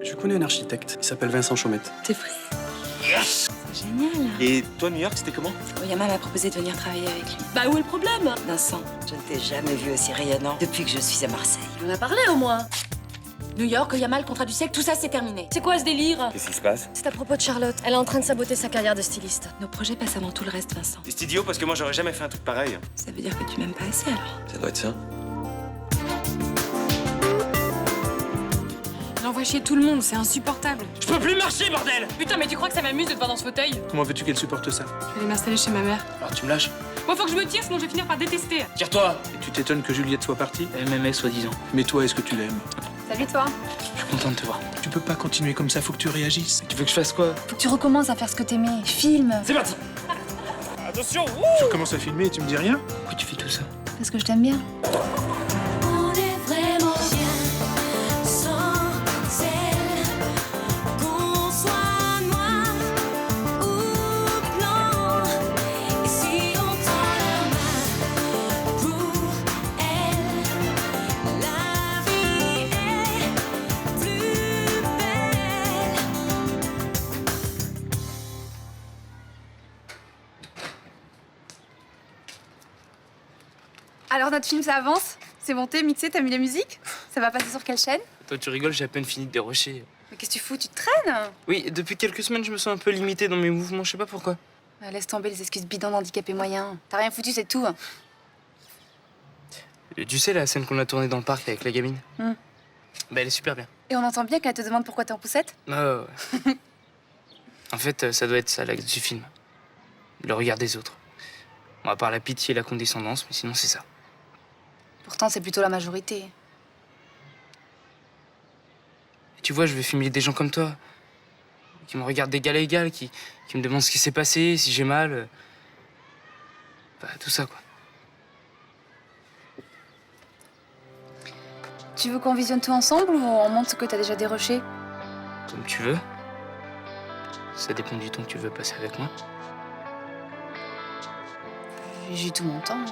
Je connais un architecte, il s'appelle Vincent Chaumette. C'est vrai? Yes! C'est génial. Et toi, New York, c'était comment? Oyama m'a proposé de venir travailler avec lui. Bah où est le problème? Vincent, je ne t'ai jamais vu aussi rayonnant depuis que je suis à Marseille. On en a parlé au moins. New York, Oyama, le contrat du siècle, tout ça c'est terminé. C'est quoi ce délire? Qu'est-ce qui se passe? C'est à propos de Charlotte. Elle est en train de saboter sa carrière de styliste. Nos projets passent avant tout le reste, Vincent. C'est idiot parce que moi, j'aurais jamais fait un truc pareil. Ça veut dire que tu m'aimes pas assez alors? Ça doit être ça. Elle envoie chier tout le monde, c'est insupportable. Je peux plus marcher, bordel! Putain, mais tu crois que ça m'amuse de te voir dans ce fauteuil? Comment veux-tu qu'elle supporte ça? Je vais aller m'installer chez ma mère. Alors tu me lâches? Moi, faut que je me tire, sinon je vais finir par détester. Tire-toi! Et tu t'étonnes que Juliette soit partie? Elle m'aimait, soi-disant. Mais toi, est-ce que tu l'aimes? Salut toi. Je suis content de te voir. Tu peux pas continuer comme ça, faut que tu réagisses. Tu veux que je fasse quoi? Faut que tu recommences à faire ce que t'aimais. Filme. C'est parti! Attention! Tu recommences à filmer et tu me dis rien? Pourquoi tu fais tout ça? Parce que je t'aime bien. On est vraiment bien sans elle. Qu'on soit noir ou blanc. Et si on tend la main pour elle, la vie est plus belle. Alors, notre film, ça avance? C'est monté, mixé, t'as mis la musique? Ça va passer sur quelle chaîne? Toi, tu rigoles, j'ai à peine fini de dérocher. Mais qu'est-ce que tu fous? Tu te traînes? Oui, depuis quelques semaines, je me sens un peu limité dans mes mouvements, je sais pas pourquoi. Laisse tomber les excuses bidons d'handicapés moyens. T'as rien foutu, c'est tout. Tu sais la scène qu'on a tournée dans le parc avec la gamine? Hmm. Bah, elle est super bien. Et on entend bien qu'elle te demande pourquoi t'es en poussette? Ah ouais. En fait, ça doit être ça, l'axe du film. Le regard des autres. Bon, à part la pitié et la condescendance, mais sinon, c'est ça. Pourtant, c'est plutôt la majorité. Et tu vois, je vais filmer des gens comme toi, qui me regardent d'égal à égal, qui me demandent ce qui s'est passé, si j'ai mal. Bah, tout ça, quoi. Tu veux qu'on visionne tout ensemble ou on montre ce que t'as déjà déroché? Comme tu veux. Ça dépend du temps que tu veux passer avec moi. J'ai tout mon temps.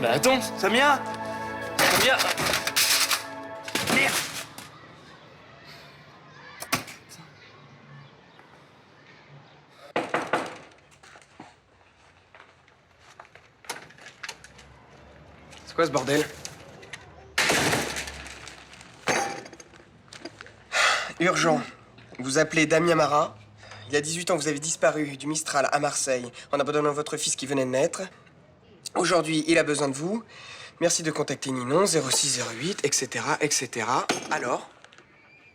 Bah attends, Samia! Samia! Merde! C'est quoi ce bordel? Urgent. Vous appelez Damien Marat. Il y a 18 ans, vous avez disparu du Mistral à Marseille en abandonnant votre fils qui venait de naître. Aujourd'hui, il a besoin de vous. Merci de contacter Ninon, 0608, etc., etc. Alors?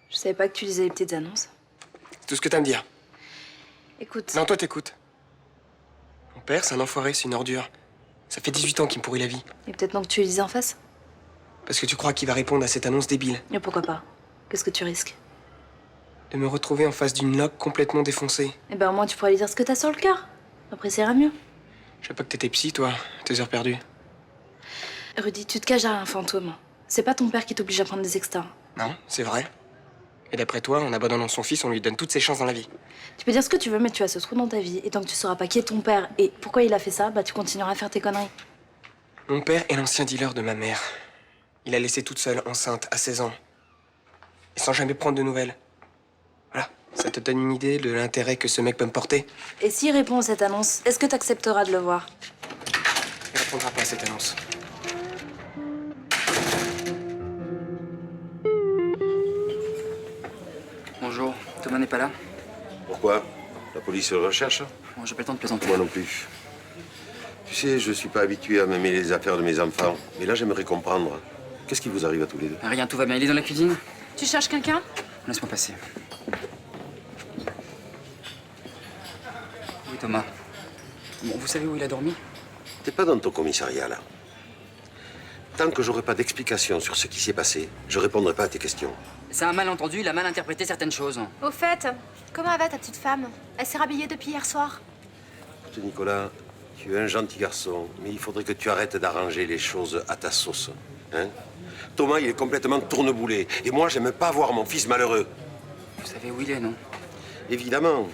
Je savais pas que tu lisais les petites annonces. C'est tout ce que t'as à me dire. Écoute, Non, toi, t'écoutes. Mon père, c'est un enfoiré, c'est une ordure. Ça fait 18 ans qu'il me pourrit la vie. et peut-être non que tu les lisais en face? Parce que tu crois qu'il va répondre à cette annonce débile. Et pourquoi pas? Qu'est-ce que tu risques? De me retrouver en face d'une loque complètement défoncée. Eh ben au moins tu pourrais lui dire ce que t'as sur le cœur. Après ça ira mieux. Je sais pas que t'étais psy, toi. Tes heures perdues. Rudy, tu te caches derrière un fantôme. C'est pas ton père qui t'oblige à prendre des extas. Non, c'est vrai. Et d'après toi, en abandonnant son fils, on lui donne toutes ses chances dans la vie. Tu peux dire ce que tu veux, mais tu as ce trou dans ta vie. Et tant que tu sauras pas qui est ton père et pourquoi il a fait ça, bah tu continueras à faire tes conneries. Mon père est l'ancien dealer de ma mère. Il a laissé toute seule, enceinte, à 16 ans. Et sans jamais prendre de nouvelles. Voilà, ça te donne une idée de l'intérêt que ce mec peut me porter. Et s'il répond à cette annonce, est-ce que t'accepteras de le voir? Il répondra pas à cette annonce. Bonjour, Thomas n'est pas là? Pourquoi? La police le recherche? Bon, j'ai pas le temps de plaisanter. Moi non plus. Tu sais, je suis pas habitué à me mêler les affaires de mes enfants. Mais là, j'aimerais comprendre. Qu'est-ce qui vous arrive à tous les deux? Rien, tout va bien. Il est dans la cuisine? Tu cherches quelqu'un? Laisse-moi passer. Oui, Thomas. Bon, vous savez où il a dormi? T'es pas dans ton commissariat, là. Tant que j'aurai pas d'explication sur ce qui s'est passé, je répondrai pas à tes questions. C'est un malentendu, il a mal interprété certaines choses. Au fait, comment va ta petite femme? Elle s'est rhabillée depuis hier soir. Écoute, Nicolas, tu es un gentil garçon, mais il faudrait que tu arrêtes d'arranger les choses à ta sauce. Hein? Thomas, il est complètement tourneboulé. Et moi, j'aime pas voir mon fils malheureux. Vous savez où il est, non? Évidemment.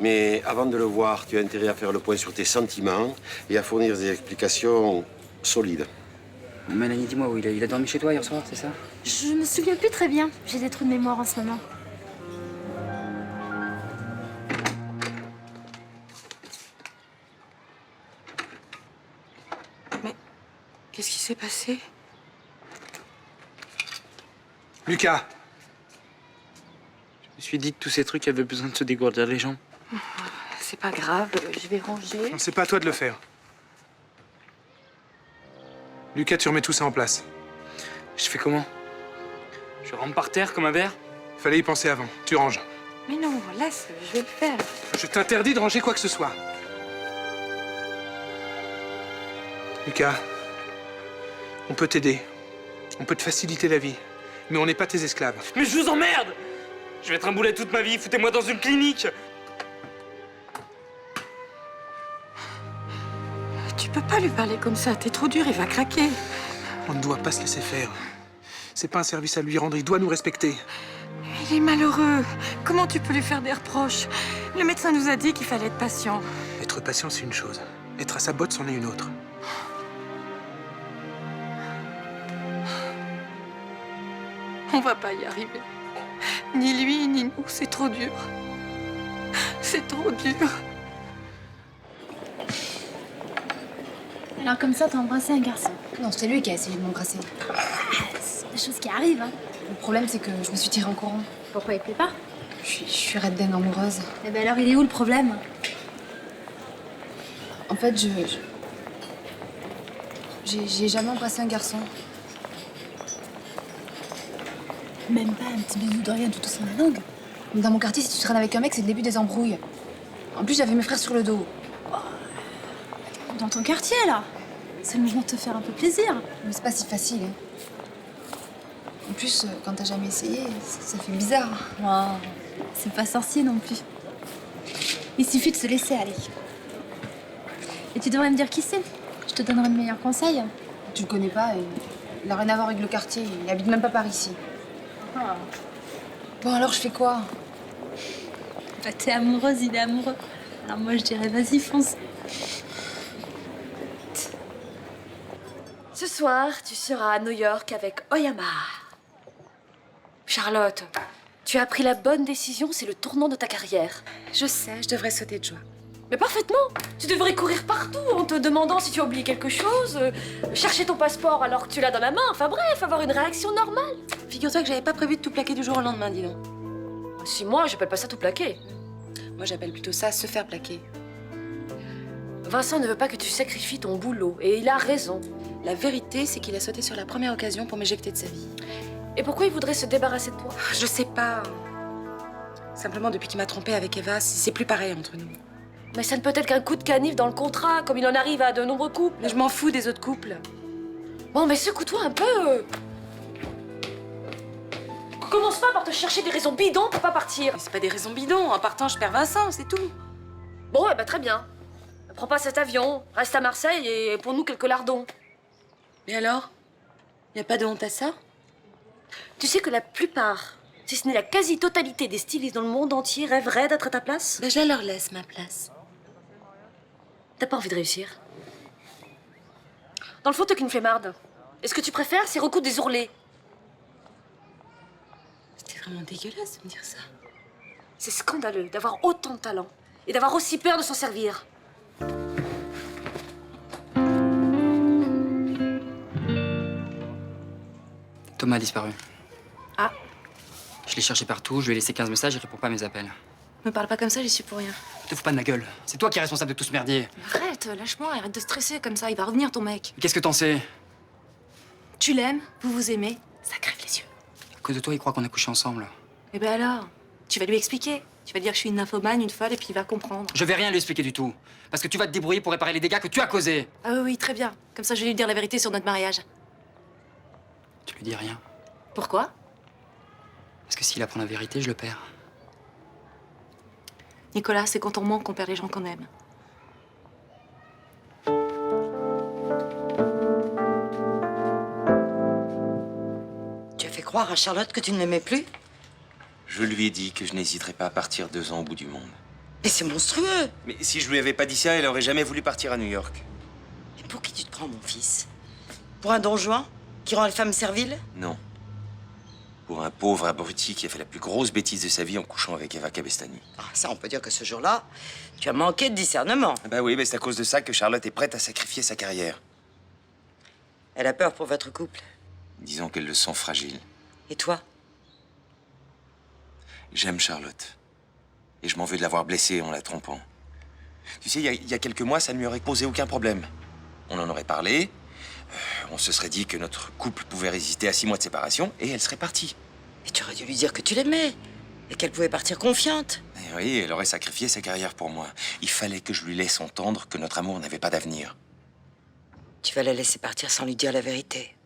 Mais avant de le voir, tu as intérêt à faire le point sur tes sentiments et à fournir des explications solides. Mélanie, dis-moi où il a dormi chez toi hier soir, c'est ça? Je me souviens plus très bien. J'ai des trous de mémoire en ce moment. Mais qu'est-ce qui s'est passé? Lucas! Je me suis dit que tous ces trucs avaient besoin de se dégourdir les jambes. C'est pas grave, je vais ranger. Non, c'est pas à toi de le faire. Lucas, tu remets tout ça en place. Je fais comment? Je rentre par terre comme un verre? Fallait y penser avant. Tu ranges. Mais non, laisse, je vais le faire. Je t'interdis de ranger quoi que ce soit. Lucas, on peut t'aider. On peut te faciliter la vie. Mais on n'est pas tes esclaves. Mais je vous emmerde! Je vais être un boulet toute ma vie, foutez-moi dans une clinique! Tu peux pas lui parler comme ça, t'es trop dur, il va craquer. On ne doit pas se laisser faire. C'est pas un service à lui rendre, il doit nous respecter. Il est malheureux. Comment tu peux lui faire des reproches? Le médecin nous a dit qu'il fallait être patient. Être patient, c'est une chose. Être à sa botte, c'en est une autre. On va pas y arriver. Ni lui, ni nous, c'est trop dur. C'est trop dur. Alors comme ça, t'as embrassé un garçon. Non, c'est lui qui a essayé de m'embrasser. C'est des choses qui arrivent, hein. Le problème, c'est que je me suis tirée en courant. Pourquoi il plaît pas? Je suis red dingue amoureuse. Eh ben alors, il est où le problème? En fait, j'ai jamais embrassé un garçon. Même pas un petit bisou de rien, tout sur la langue. Dans mon quartier, si tu traînes avec un mec, c'est le début des embrouilles. En plus, j'avais mes frères sur le dos. Dans ton quartier, là. C'est le moment de te faire un peu plaisir. Mais c'est pas si facile, hein. En plus, quand t'as jamais essayé, ça fait bizarre. Wow. C'est pas sorcier non plus. Il suffit de se laisser aller. Et tu devrais me dire qui c'est. Je te donnerai de meilleurs conseils. Tu le connais pas et il a rien à voir avec le quartier. Il habite même pas par ici. Ah. Bon, alors je fais quoi? Bah, t'es amoureuse, il est amoureux. Alors moi, je dirais vas-y, fonce. Ce soir, tu seras à New York avec Oyama. Charlotte, tu as pris la bonne décision, c'est le tournant de ta carrière. Je sais, je devrais sauter de joie. Mais parfaitement. Tu devrais courir partout en te demandant si tu as oublié quelque chose, chercher ton passeport alors que tu l'as dans la main, enfin bref, avoir une réaction normale. Figure-toi que j'avais pas prévu de tout plaquer du jour au lendemain, dis donc. Si moi, j'appelle pas ça tout plaquer. Moi, j'appelle plutôt ça se faire plaquer. Vincent ne veut pas que tu sacrifies ton boulot, et il a raison. La vérité, c'est qu'il a sauté sur la première occasion pour m'éjecter de sa vie. Et pourquoi il voudrait se débarrasser de toi? Je sais pas. Simplement, depuis qu'il m'a trompée avec Eva, c'est plus pareil entre nous. Mais ça ne peut être qu'un coup de canif dans le contrat, comme il en arrive à de nombreux couples. Mais je m'en fous des autres couples. Bon, mais secoue-toi un peu. Commence pas par te chercher des raisons bidons pour pas partir. Mais c'est pas des raisons bidons. En partant, je perds Vincent, c'est tout. Bon, eh ben très bien. Prends pas cet avion, reste à Marseille et pour nous quelques lardons. Mais alors? Y a pas de honte à ça? Tu sais que la plupart, si ce n'est la quasi-totalité des stylistes dans le monde entier rêveraient d'être à ta place? Ben, je leur laisse ma place. T'as pas envie de réussir? Dans le fond, t'es qu'une flemmarde. Et ce que tu préfères, c'est recoudre des ourlets. C'était vraiment dégueulasse de me dire ça. C'est scandaleux d'avoir autant de talent et d'avoir aussi peur de s'en servir. Thomas a disparu. Ah. Je l'ai cherché partout, je lui ai laissé 15 messages, il répond pas à mes appels. Me parle pas comme ça, j'y suis pour rien. Te fous pas de ma gueule. C'est toi qui es responsable de tout ce merdier. Arrête, lâche-moi, arrête de stresser comme ça, il va revenir ton mec. Qu'est-ce que t'en sais? Tu l'aimes, vous vous aimez, ça crève les yeux. À cause de toi, il croit qu'on a couché ensemble. Eh ben alors, tu vas lui expliquer. Tu vas dire que je suis une nymphomane, une folle, et puis il va comprendre. Je vais rien lui expliquer du tout. Parce que tu vas te débrouiller pour réparer les dégâts que tu as causés. Ah oui, oui, très bien. Comme ça, je vais lui dire la vérité sur notre mariage. Tu lui dis rien. Pourquoi? Parce que s'il apprend la vérité, je le perds. Nicolas, c'est quand on manque qu'on perd les gens qu'on aime. Tu as fait croire à Charlotte que tu ne l'aimais plus? Je lui ai dit que je n'hésiterais pas à partir 2 ans au bout du monde. Mais c'est monstrueux. Mais si je lui avais pas dit ça, elle aurait jamais voulu partir à New York. Mais pour qui tu te prends, mon fils? Pour un don Juan qui rend les femmes serviles? Non. Pour un pauvre abruti qui a fait la plus grosse bêtise de sa vie en couchant avec Eva Cabestany. Ah, ça, on peut dire que ce jour-là, tu as manqué de discernement. Ah bah oui, mais c'est à cause de ça que Charlotte est prête à sacrifier sa carrière. Elle a peur pour votre couple. Disons qu'elle le sent fragile. Et toi? J'aime Charlotte. Et je m'en veux de l'avoir blessée en la trompant. Tu sais, il y a quelques mois, ça ne lui aurait posé aucun problème. On en aurait parlé. On se serait dit que notre couple pouvait résister à 6 mois de séparation et elle serait partie. Mais tu aurais dû lui dire que tu l'aimais et qu'elle pouvait partir confiante. Et oui, elle aurait sacrifié sa carrière pour moi. Il fallait que je lui laisse entendre que notre amour n'avait pas d'avenir. Tu vas la laisser partir sans lui dire la vérité.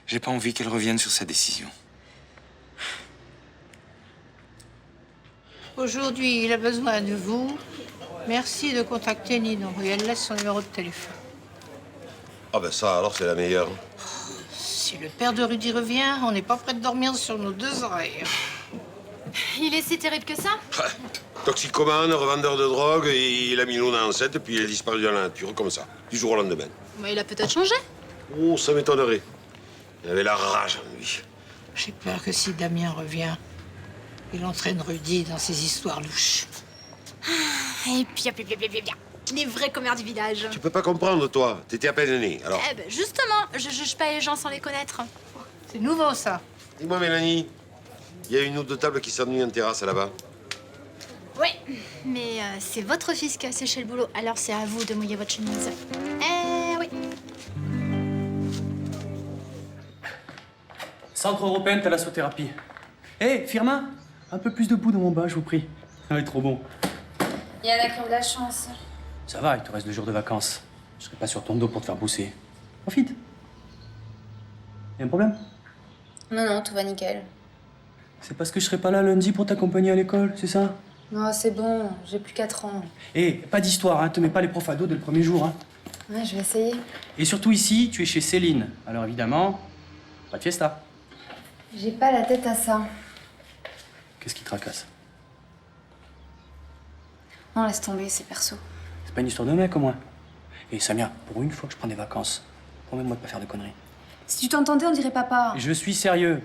J'ai pas envie qu'elle revienne sur sa décision. Aujourd'hui, il a besoin de vous. Merci de contacter Ninon et elle laisse son numéro de téléphone. Ah ben ça, alors c'est la meilleure. Si le père de Rudy revient, on n'est pas prêt de dormir sur nos 2 oreilles. Il est si terrible que ça? Toxicomane, revendeur de drogue, et il a mis l'eau enceinte, puis il a disparu dans la nature, comme ça, du jour au lendemain. Mais il a peut-être changé. Oh, ça m'étonnerait. Il avait la rage en lui. J'ai peur que si Damien revient, il entraîne Rudy dans ses histoires louches. Et puis, les vrais commères du village. Tu peux pas comprendre, toi. T'étais à peine né, alors. Eh ben, justement, je juge pas les gens sans les connaître. C'est nouveau, ça. Dis-moi, Mélanie, il y a une ou deux tables qui s'ennuient en terrasse, là-bas. Oui, mais c'est votre fils qui a séché le boulot, alors c'est à vous de mouiller votre chemise. Eh oui. Centre européen de thalassothérapie. Hé, Firmin, un peu plus de boue dans mon bain, je vous prie. Ah, il est trop bon. Yann a quand même de la chance. Ça va, il te reste 2 jours de vacances. Je serai pas sur ton dos pour te faire pousser. Profite. Y'a un problème? Non, non, tout va nickel. C'est parce que je serai pas là lundi pour t'accompagner à l'école, c'est ça? Non, c'est bon, j'ai plus 4 ans. Hé, pas d'histoire, hein, te mets pas les profs à dos dès le premier jour, hein. Ouais, je vais essayer. Et surtout ici, tu es chez Céline. Alors évidemment, pas de fiesta. J'ai pas la tête à ça. Qu'est-ce qui te tracasse? Non, laisse tomber, c'est perso. C'est pas une histoire de mec, au moins. Et Samia, pour une fois que je prends des vacances, promets-moi de pas faire de conneries. Si tu t'entendais, on dirait papa. Je suis sérieux.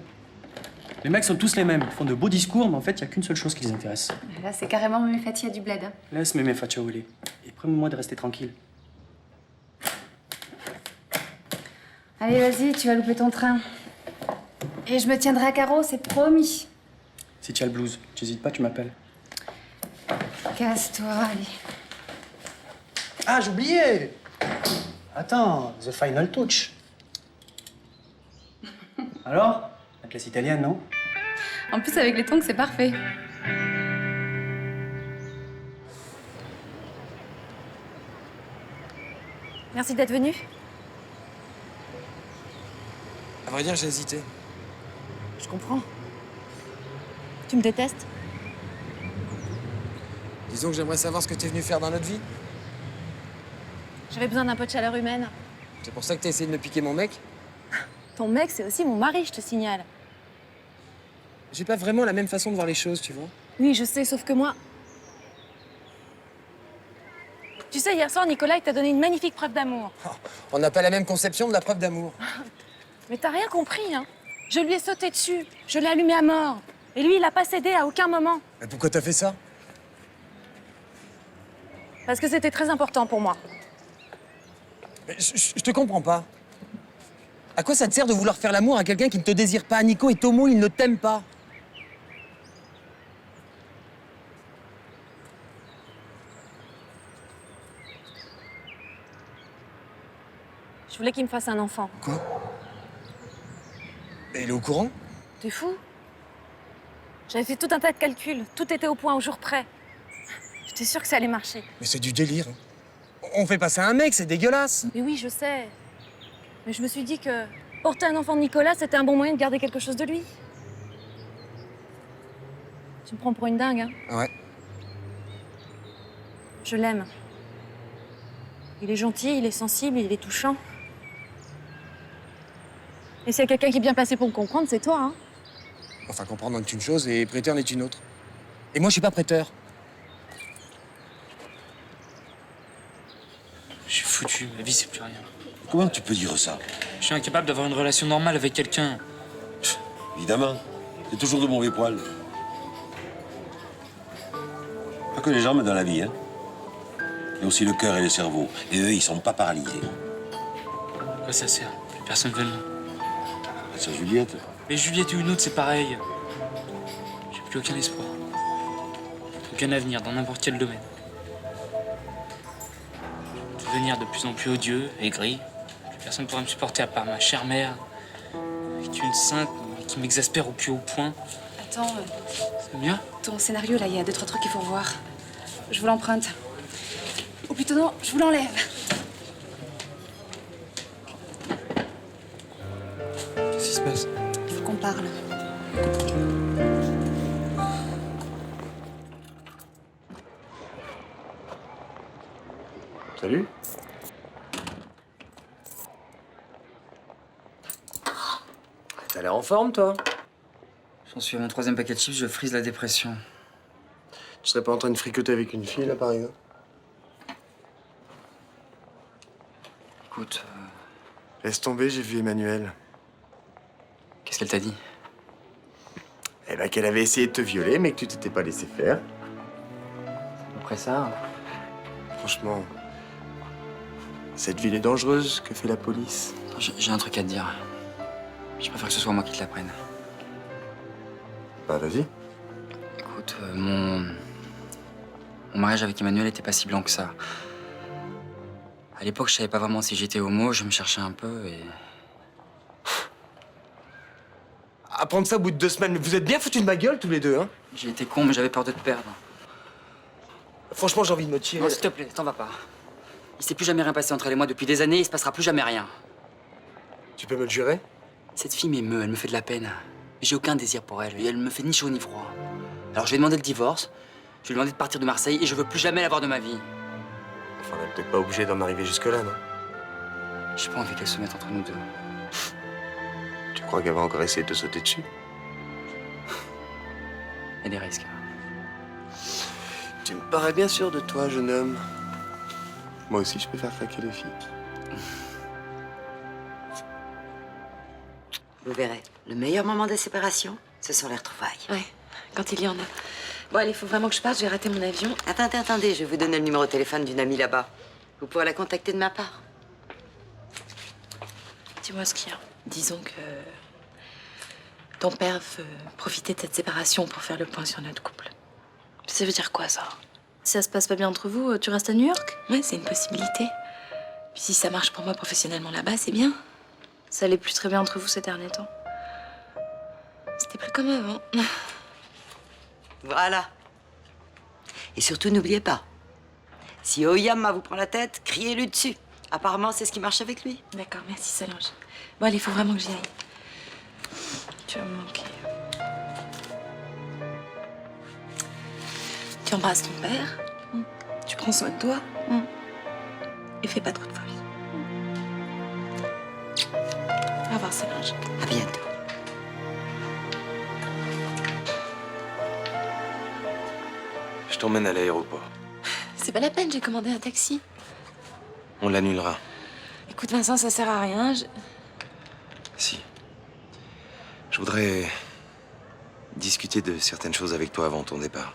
Les mecs sont tous les mêmes. Ils font de beaux discours, mais en fait, il y a qu'une seule chose qui les intéresse. Là, c'est carrément Mémé Fatia du bled. Laisse Mémé Fatia où elle est. Et promets-moi de rester tranquille. Allez, vas-y, tu vas louper ton train. Et je me tiendrai à carreau, c'est promis. Si tu as le blues, tu hésites pas, tu m'appelles. Casse-toi, allez. Ah, j'oubliais! Attends, the final touch. Alors? La classe italienne, non? En plus, avec les tongs, c'est parfait. Merci d'être venu. À vrai dire, j'ai hésité. Je comprends. Tu me détestes? Disons que j'aimerais savoir ce que t'es venu faire dans notre vie. J'avais besoin d'un peu de chaleur humaine. C'est pour ça que t'as essayé de me piquer mon mec? Ton mec, c'est aussi mon mari, je te signale. J'ai pas vraiment la même façon de voir les choses, tu vois. Oui, je sais, sauf que moi... Tu sais, hier soir, Nicolas, il t'a donné une magnifique preuve d'amour. On n'a pas la même conception de la preuve d'amour. Mais t'as rien compris, hein. Je lui ai sauté dessus, je l'ai allumé à mort. Et lui, il a pas cédé à aucun moment. Mais pourquoi t'as fait ça? Parce que c'était très important pour moi. Mais je te comprends pas. À quoi ça te sert de vouloir faire l'amour à quelqu'un qui ne te désire pas? Nico est homo, il ne t'aime pas. Je voulais qu'il me fasse un enfant. Quoi? Et il est au courant? T'es fou? J'avais fait tout un tas de calculs. Tout était au point, au jour près. J'étais sûre que ça allait marcher. Mais c'est du délire. On fait pas ça à un mec, c'est dégueulasse. Mais oui, je sais. Mais je me suis dit que porter un enfant de Nicolas, c'était un bon moyen de garder quelque chose de lui. Tu me prends pour une dingue, hein? Ouais. Je l'aime. Il est gentil, il est sensible, il est touchant. Et s'il y a quelqu'un qui est bien placé pour me comprendre, c'est toi, hein? Enfin, comprendre en est une chose et prêter en est une autre. Et moi, je suis pas prêteur. Je suis foutu, ma vie, c'est plus rien. Comment tu peux dire ça? Je suis incapable d'avoir une relation normale avec quelqu'un. Évidemment. C'est toujours de mauvais poils. Pas que les jambes dans la vie, hein. Il y a aussi le cœur et le cerveau. Et eux, ils sont pas paralysés. À quoi ça sert? Plus personne veut de moi. C'est Juliette. Mais Juliette ou une autre, c'est pareil. J'ai plus aucun espoir. Aucun avenir dans n'importe quel domaine. Devenir de plus en plus odieux, aigri. Plus personne ne pourra me supporter à part ma chère mère, qui est une sainte, mais qui m'exaspère au plus haut point. Attends, C'est bien? ton scénario, là, il y a 2-3 trucs qu'il faut revoir. Je vous l'emprunte. Ou plutôt non, je vous l'enlève. Qu'est-ce qui se passe? Il faut qu'on parle. Salut. T'as l'air en forme, toi. J'en suis à mon 3e paquet de chips, je frise la dépression. Tu serais pas en train de fricoter avec une fille, là, par exemple? Écoute, Laisse tomber, j'ai vu Emmanuel. qu'est-ce qu'elle t'a dit? Eh ben, qu'elle avait essayé de te violer, mais que tu t'étais pas laissé faire. Après ça, Franchement, cette ville est dangereuse. Que fait la police? j'ai un truc à te dire. Je préfère que ce soit moi qui te l'apprenne. Bah, vas-y. Écoute, mon mariage avec Emmanuel était pas si blanc que ça. À l'époque, je savais pas vraiment si j'étais homo, je me cherchais un peu et... Apprendre ça au bout de 2 semaines, mais vous êtes bien foutus de ma gueule, tous les deux, hein? J'ai été con, mais j'avais peur de te perdre. Franchement, j'ai envie de me tirer. Non, s'il te plaît, t'en vas pas. Il s'est plus jamais rien passé entre elle et moi depuis des années, il se passera plus jamais rien. Tu peux me le jurer? Cette fille m'émeut, elle me fait de la peine. J'ai aucun désir pour elle, et elle me fait ni chaud ni froid. Alors je vais demander le divorce, je vais lui demander de partir de Marseille, et je veux plus jamais la voir de ma vie. Enfin, on est peut-être pas obligé d'en arriver jusque-là, non? J'ai pas envie qu'elle se mette entre nous deux. Tu crois qu'elle va encore essayer de te sauter dessus? Il y a des risques. Tu me parais bien sûr de toi, jeune homme. Moi aussi, je peux faire craquer les filles. Vous verrez, le meilleur moment de séparation, ce sont les retrouvailles. Ouais, quand il y en a. Bon, allez, il faut vraiment que je parte, j'ai raté mon avion. Attendez, je vais vous donner le numéro de téléphone d'une amie là-bas. Vous pourrez la contacter de ma part. Dis-moi ce qu'il y a. Disons que ton père veut profiter de cette séparation pour faire le point sur notre couple. Ça veut dire quoi, ça? Si ça se passe pas bien entre vous, tu restes à New York? Ouais, c'est une possibilité. Puis si ça marche pour moi professionnellement là-bas, c'est bien. Ça allait plus très bien entre vous ces derniers temps. C'était plus comme avant. Voilà. Et surtout, n'oubliez pas, si Oyama vous prend la tête, criez-lui dessus. Apparemment, c'est ce qui marche avec lui. D'accord, merci Solange. Bon, allez, il faut vraiment que j'y aille. Tu vas me manquer. Tu embrasses ton père. Tu prends soin de toi. Et fais pas trop de folie. Au revoir, Solange. À bientôt. Je t'emmène à l'aéroport. C'est pas la peine, j'ai commandé un taxi. On l'annulera. Écoute, Vincent, ça sert à rien. Si. Je voudrais discuter de certaines choses avec toi avant ton départ.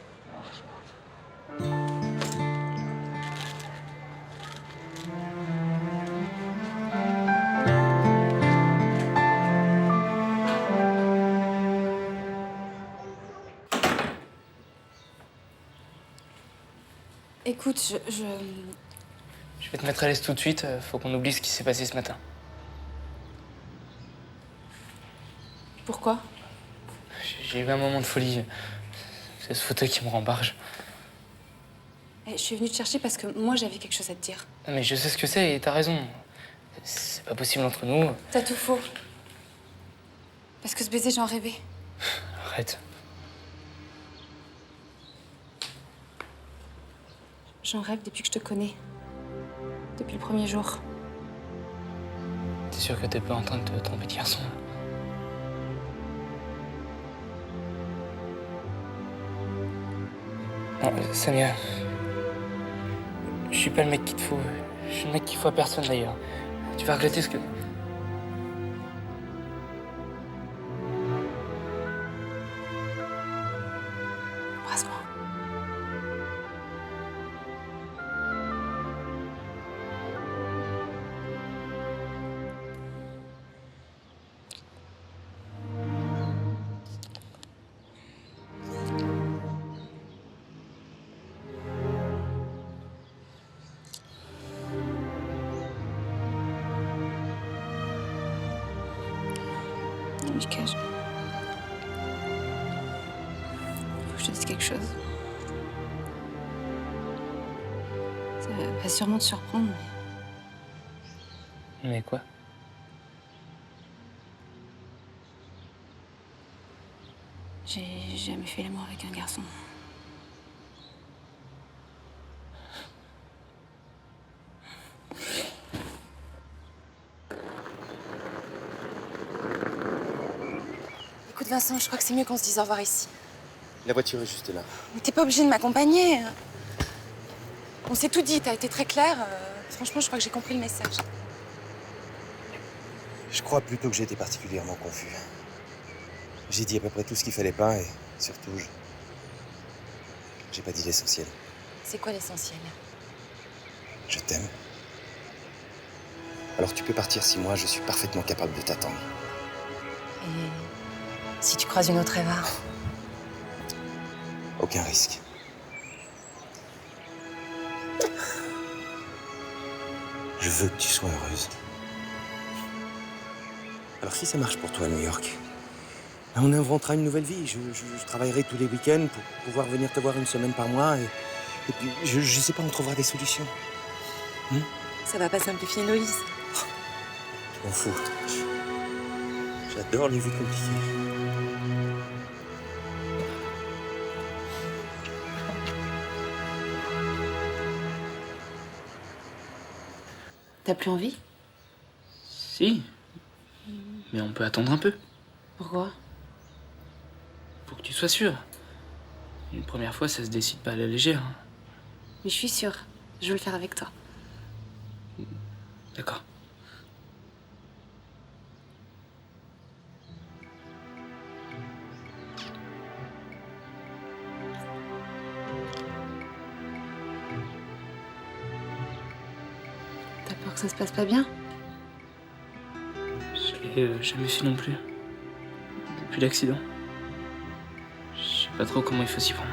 Écoute, Je vais te mettre à l'aise tout de suite, faut qu'on oublie ce qui s'est passé ce matin. Pourquoi? J'ai eu un moment de folie. C'est ce fauteuil qui me rend barge. Je suis venue te chercher parce que moi, j'avais quelque chose à te dire. Non, mais je sais ce que c'est et t'as raison. C'est pas possible entre nous. T'as tout faux. Parce que ce baiser, j'en rêvais. Arrête. J'en rêve depuis que je te connais. Depuis le premier jour. T'es sûr que t'es pas en train de te tromper de garçon? Non, Samia. Je suis pas le mec qu'il te faut. Je suis le mec qu'il faut à personne d'ailleurs. Tu vas regretter ce que. Embrasse-moi. Mika, faut que je te dise quelque chose. Ça va sûrement te surprendre, mais Mais quoi? j'ai jamais fait l'amour avec un garçon. Écoute Vincent, je crois que c'est mieux qu'on se dise au revoir ici. La voiture est juste là. Mais t'es pas obligé de m'accompagner. On s'est tout dit, t'as été très clair. Franchement, je crois que j'ai compris le message. Je crois plutôt que j'ai été particulièrement confus. J'ai dit à peu près tout ce qu'il fallait pas et surtout, j'ai pas dit l'essentiel. C'est quoi l'essentiel? Je t'aime. Alors tu peux partir 6 mois, je suis parfaitement capable de t'attendre. Et si tu croises une autre Eva? Aucun risque. Je veux que tu sois heureuse. Alors si ça marche pour toi à New York, on inventera une nouvelle vie. Je travaillerai tous les week-ends pour pouvoir venir te voir 1 semaine par mois. Et puis, je sais pas, on trouvera des solutions. Ça va pas simplifier nos vies. Je m'en fous. J'adore les vies compliquées. T'as plus envie? Si. Mais on peut attendre un peu. Pourquoi? Pour que tu sois sûr. Une première fois, ça se décide pas à la légère. Mais je suis sûre. Je veux le faire avec toi. D'accord. T'as peur que ça se passe pas bien? Je l'ai jamais su non plus. Depuis l'accident. Je sais pas trop comment il faut s'y prendre.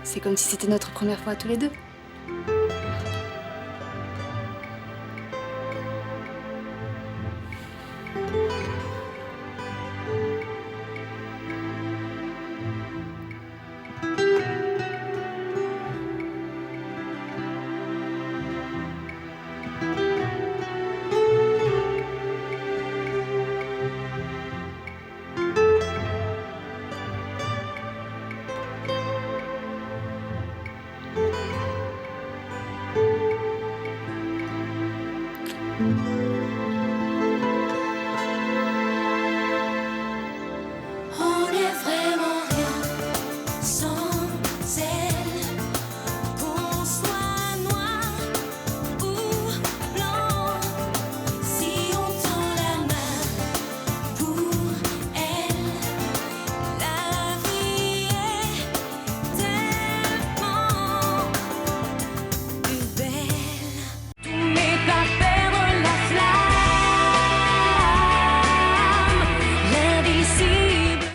C'est comme si c'était notre première fois tous les deux.